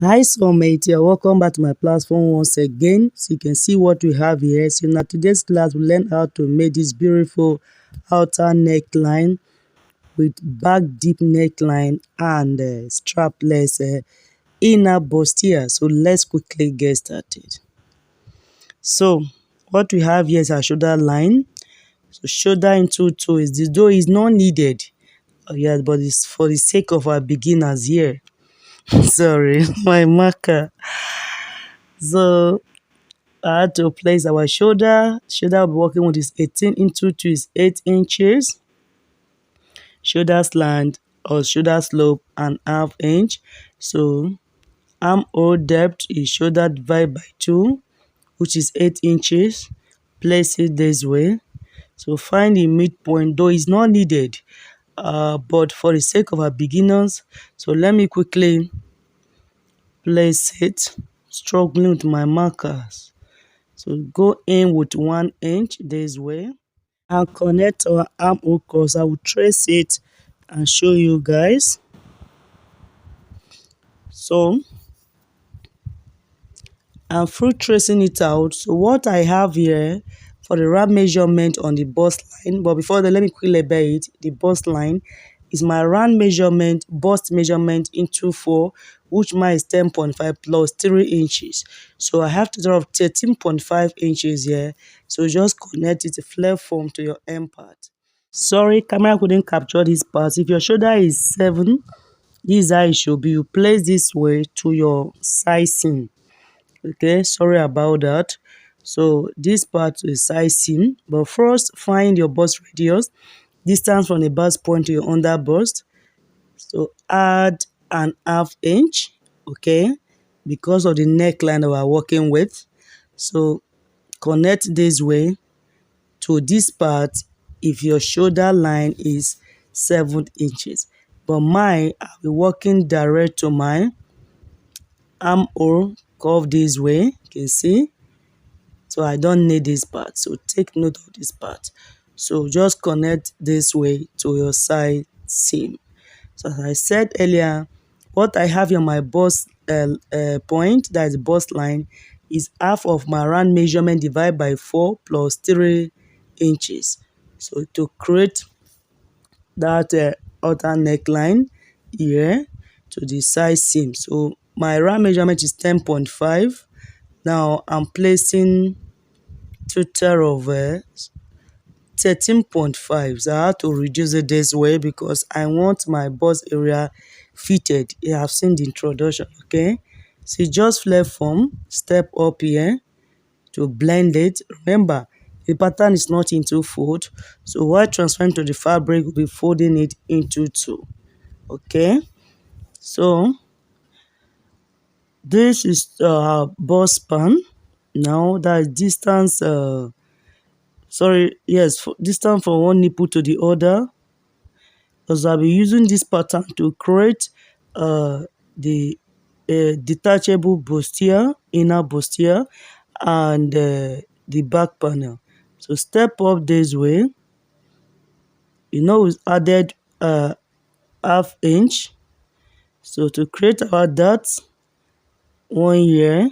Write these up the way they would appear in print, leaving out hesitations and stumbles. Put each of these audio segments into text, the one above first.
Hi soulmate, you're welcome back to my platform once again. So you can see what we have here. So in today's class we learn how to make this beautiful outer neckline with back deep neckline and strapless inner bustier. So let's quickly get started. So what we have here is our shoulder line. So shoulder into toe is this, though is not needed. Yes, but it's for the sake of our beginners here. Sorry, my marker. So I had to place our shoulder. Shoulder I'll be working with is 18 into 2 is 8 inches. Shoulder slant or shoulder slope and half inch. So armhole depth is shoulder divided by 2, which is 8 inches. Place it this way. So find the midpoint, though it's not needed. But for the sake of our beginners, so let me quickly place it, struggling with my markers. So go in with 1 inch this way and connect our armhole cross. I will trace it and show you guys. So I'm through tracing it out. So what I have here for the round measurement on the bust line, but before that let me quickly label it. The bust line is my round measurement, bust measurement into 4, which mine is 10.5 plus 3 inches. So I have to draw 13.5 inches here. So just connect it, flare form to your end part. Sorry, camera couldn't capture this part. If your shoulder is 7, this is how it should be. You place this way to your side seam. Okay, sorry about that. So this part is side seam. But first, find your bust radius, distance from the bust point to your under bust. So add an half inch, okay, because of the neckline that we're working with. So connect this way to this part if your shoulder line is 7 inches. But mine, I'll be working direct to my armhole curve this way. You can see. So I don't need this part. So take note of this part. So just connect this way to your side seam. So as I said earlier, what I have on my bust point, that is bust line, is half of my round measurement divided by 4 plus 3 inches. So to create that outer neckline here to the side seam. So my round measurement is 10.5. Now I'm placing total of 13.5. So I have to reduce it this way because I want my bust area fitted. You have seen the introduction, okay? So just flare form, step up here to blend it. Remember, the pattern is not into fold. So while transferring to the fabric, we'll be folding it into 2. Okay? So this is bust span. Now that is distance, distance from one nipple to the other. Because I'll be using this pattern to create the detachable bustier, inner bustier, and the back panel. So step up this way. We added half inch. So to create our dot 1 here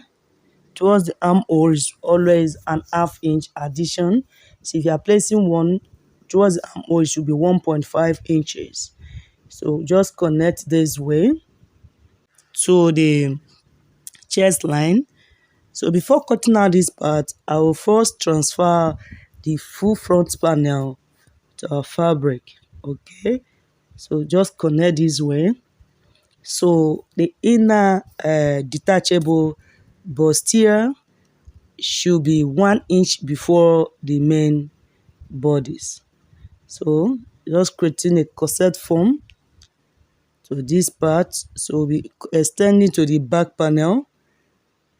towards the armhole is always an half inch addition. So if you are placing one towards the armhole, it should be 1.5 inches. So just connect this way to the chest line. So before cutting out this part, I will first transfer the full front panel to our fabric. Okay, so just connect this way. So the inner detachable bustier should be 1 inch before the main bodies. So just creating a corset form to this part. So we extend it to the back panel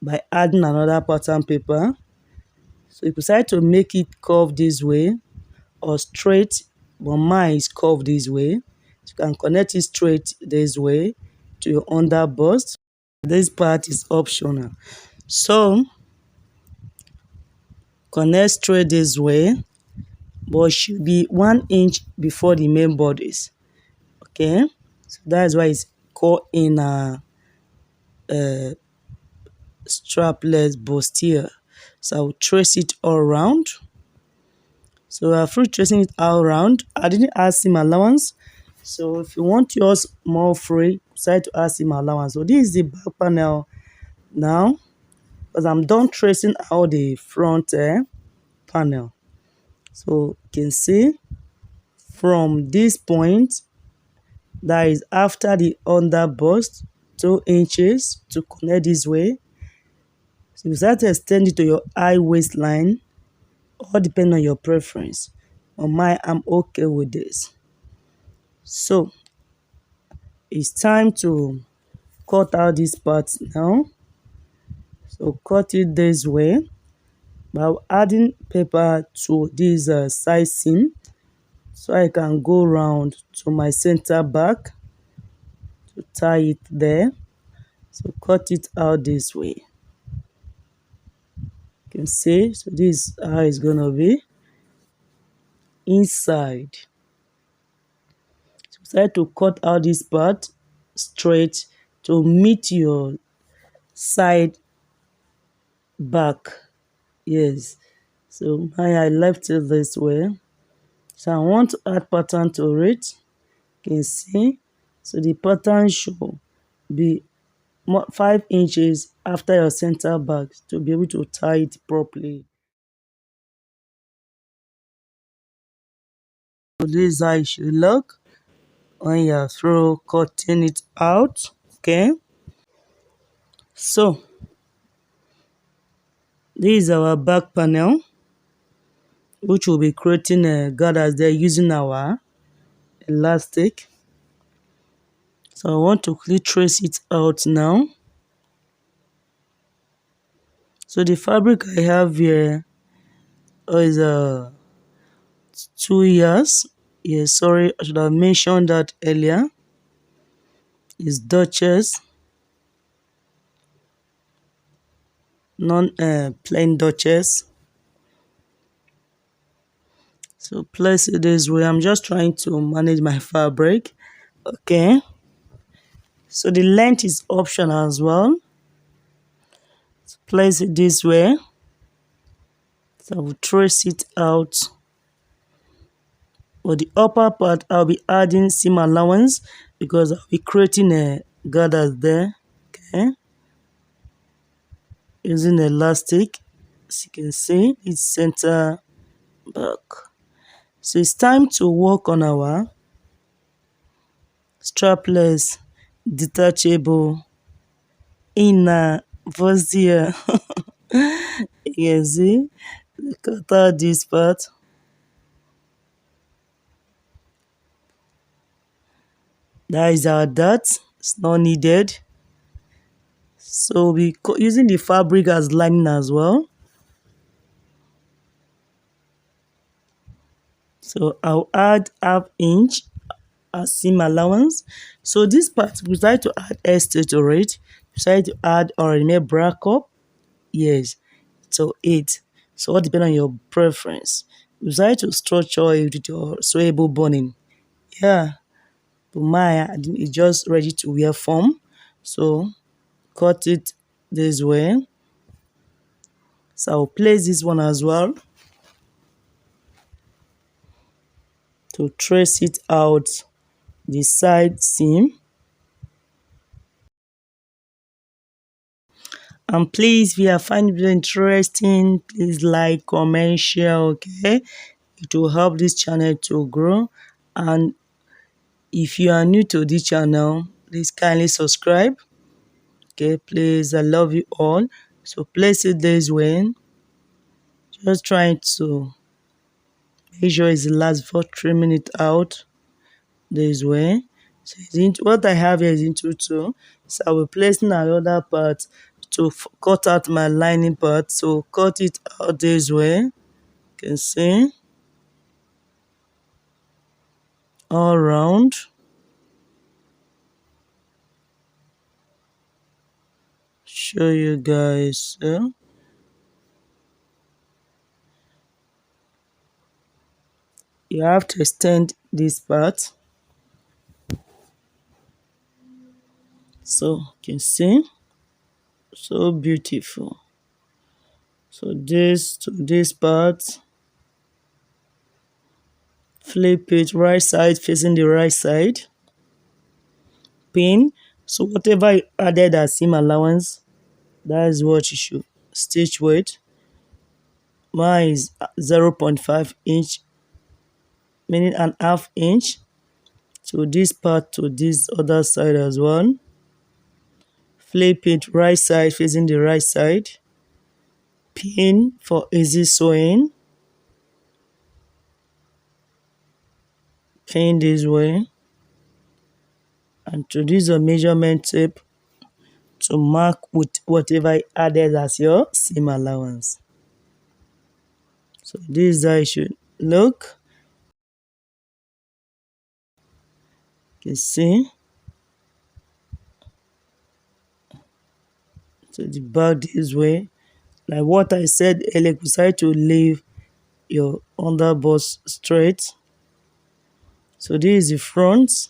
by adding another pattern paper. So you decide to make it curve this way or straight, but mine is curved this way. So you can connect it straight this way to your under bust. This part is optional. So connect straight this way, but should be 1 inch before the main bodies. Okay, so that is why it's called inner uh, strapless bustier. So I will trace it all around. So after tracing it all around, I didn't add seam allowance. So if you want yours more free, decide to add seam allowance. So this is the back panel now, because I'm done tracing out the front panel. So you can see from this point, that is after the under bust, 2 inches to connect this way. So you start to extend it to your high waistline, all depending on your preference. On mine, I'm okay with this. So it's time to cut out this part now. So cut it this way by adding paper to this side seam, so I can go round to my center back to tie it there. So cut it out this way. You can see, so this is how it's gonna be inside. So try to cut out this part straight to meet your side back. Yes, so I left it this way. So I want to add pattern to it. You can see, so the pattern should be 5 inches after your center back to be able to tie it properly. So this is how it should look when you're through cutting it out. Okay, so this is our back panel, which will be creating a gathers there using our elastic. So I want to quickly trace it out now. So the fabric I have here is 2 years. Yes, sorry, I should have mentioned that earlier. It's Duchess, non plain Duchess. So place it this way. I'm just trying to manage my fabric. Okay. So the length is optional as well. So place it this way. So I will trace it out. For the upper part, I'll be adding seam allowance because I'll be creating a gathers there. Okay. Using elastic, as you can see, it's center back. So it's time to work on our strapless detachable inner bustier. You can see, cut out this part. That is our dart. It's not needed. So we using the fabric as lining as well. So I'll add ½ inch as seam allowance. So this part we try to add extra to it. We try to add or remove brack up. Yes. So 8. So all depends on your preference. We try to structure it with your sewable boning. Yeah. But mine is just ready to wear form. So cut it this way. So I'll place this one as well to trace it out the side seam. And please, if you are finding it interesting, please like, comment, share, okay? It will help this channel to grow. And if you are new to this channel, please kindly subscribe. Okay, please, I love you all. So place it this way. Just trying to make sure it's the last for 3 minutes out this way. So what I have here is into 2. So I will place another part to cut out my lining part. So cut it out this way. You can see all around. Show you guys. You have to extend this part. So you can see. So beautiful. So this to this part, flip it right side facing the right side, pin. So whatever you added as seam allowance, that is what you should stitch with. Mine is 0.5 inch, meaning an half inch. So this part to this other side as well. Flip it right side facing the right side. Pin for easy sewing. Pin this way. And to this a measurement tape to mark with whatever you added as your seam allowance. So this is how it should look. You can see. So the back this way. Like what I said earlier, you decide to leave your underbust straight. So this is the front.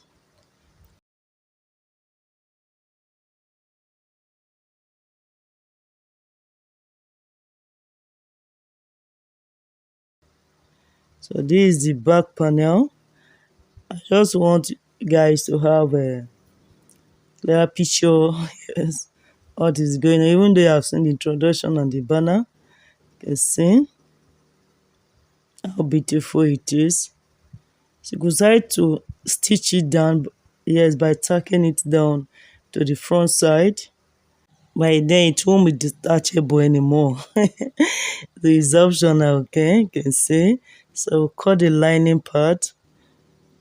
So this is the back panel. I just want you guys to have a clear picture. Yes, what is going on. Even though you have seen the introduction and the banner, you can see how beautiful it is. So you decide to stitch it down, yes, by tacking it down to the front side. By then it won't be detachable anymore. The is optional, okay, you can see. So cut the lining part,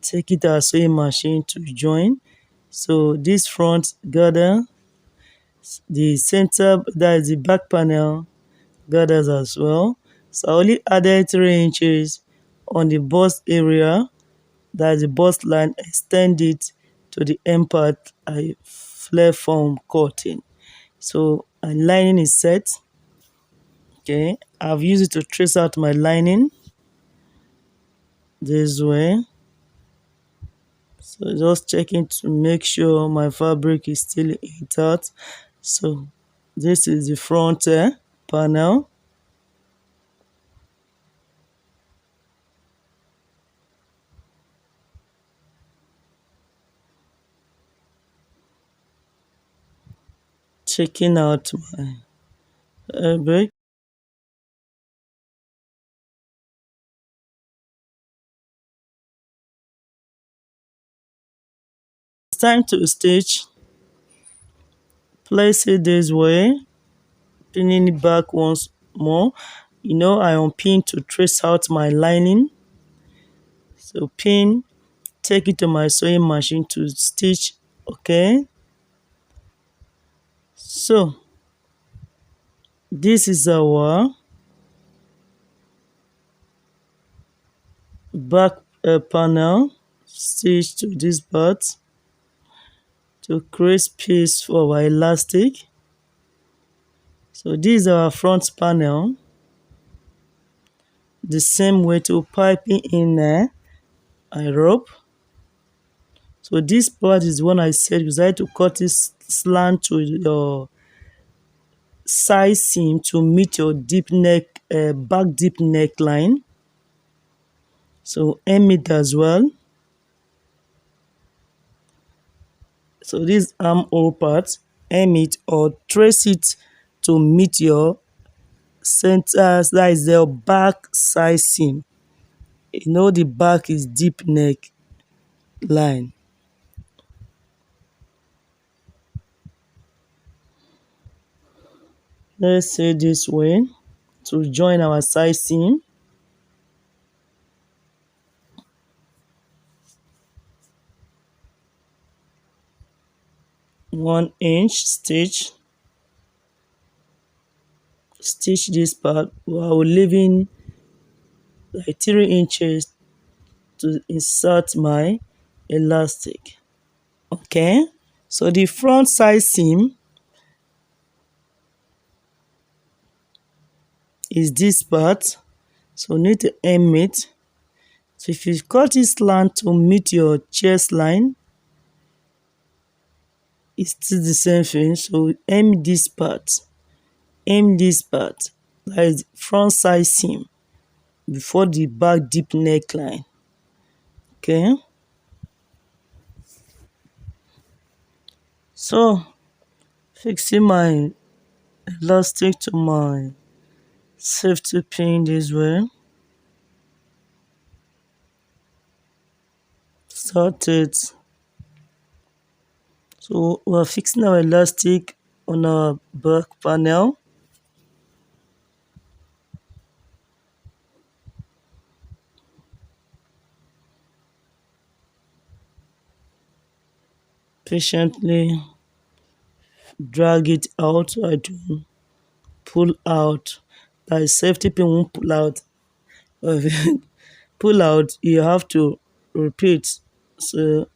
take it to our sewing machine to join. So this front gather, the center, that is the back panel, gathers as well. So I only added 3 inches on the bust area, that is the bust line, extend it to the end part I flare form cutting. So my lining is set. Okay, I've used it to trace out my lining this way. So just checking to make sure my fabric is still intact. So this is the front panel. Checking out my fabric. It's time to stitch. Place it this way, pinning it back once more. You know, I unpin to trace out my lining. So pin, take it to my sewing machine to stitch. Okay, so this is our back panel. Stitch to this part to create space for our elastic. So this is our front panel. The same way to piping in a rope. So this part is one I said you decide to cut this slant to your side seam to meet your deep neck, back deep neckline. So hem it as well. So this armhole part, hem it or trace it to meet your center, that is the back side seam. You know the back is deep neck line. Let's say this way to join our side seam. 1 inch stitch. Stitch this part while leaving like 3 inches to insert my elastic. Okay, so the front side seam is this part, so need to hem it. So if you cut it slant to meet your chest line, it's still the same thing. So aim this part, that is front side seam before the back deep neckline. Okay, so fixing my elastic to my safety pin this way. Start it. So we're fixing our elastic on our back panel. Patiently drag it out so I don't pull out. That safety pin won't pull out. If it pull out, you have to repeat. So you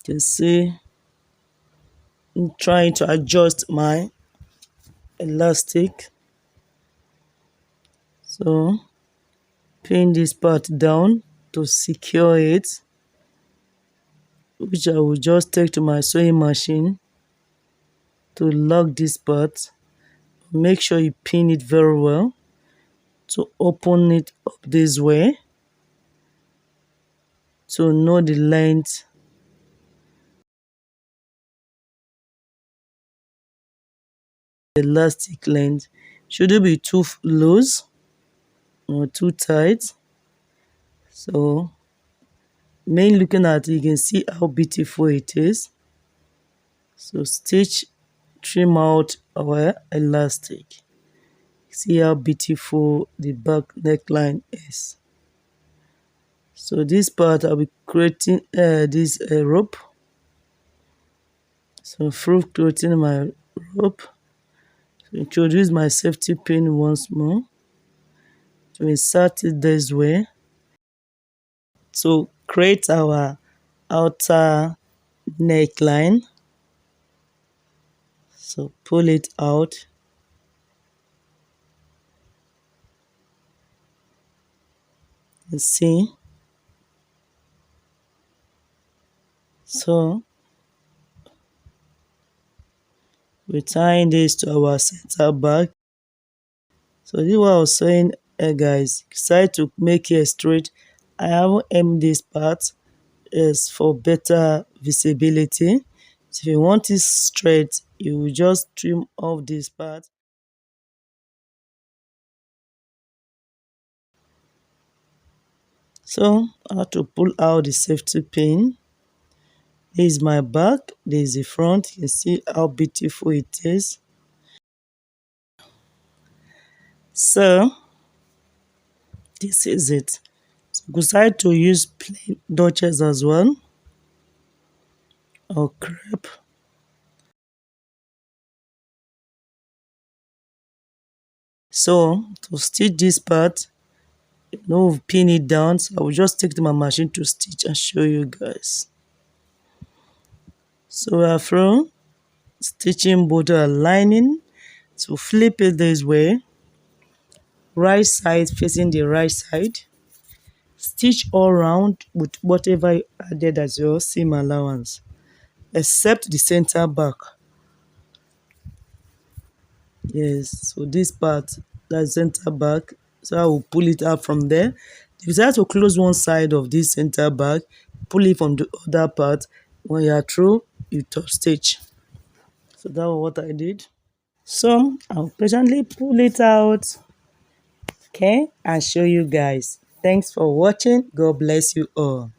can see I'm trying to adjust my elastic. So pin this part down to secure it, which I will just take to my sewing machine to lock this part. Make sure you pin it very well to open it up this way to know the length, elastic length. Shouldn't be too loose or too tight. So main looking at it, you can see how beautiful it is. So stitch, trim out our elastic. See how beautiful the back neckline is. So this part I'll be creating this rope. So through creating my rope, to introduce my safety pin once more, to insert it this way, to create our outer neckline. So pull it out. You see. So we're tying this to our center back. So this is what I was saying, guys. Decide to make it straight. I haven't aimed this part is for better visibility. So if you want it straight, you will just trim off this part. So I have to pull out the safety pin. This is my back, this is the front. You can see how beautiful it is. So this is it. So decide to use plain dotches as well, or crepe. So to stitch this part, pin it down. So I will just take to my machine to stitch and show you guys. So we are through stitching both our lining. So flip it this way, right side facing the right side. Stitch all round with whatever you added as your seam allowance, except the center back. Yes, so this part, that's center back. So I will pull it out from there. If you decide to close one side of this center back, pull it from the other part. When you are through, you top stitch. So that was what I did. So I'll patiently pull it out, okay, and show you guys. Thanks for watching. God bless you all.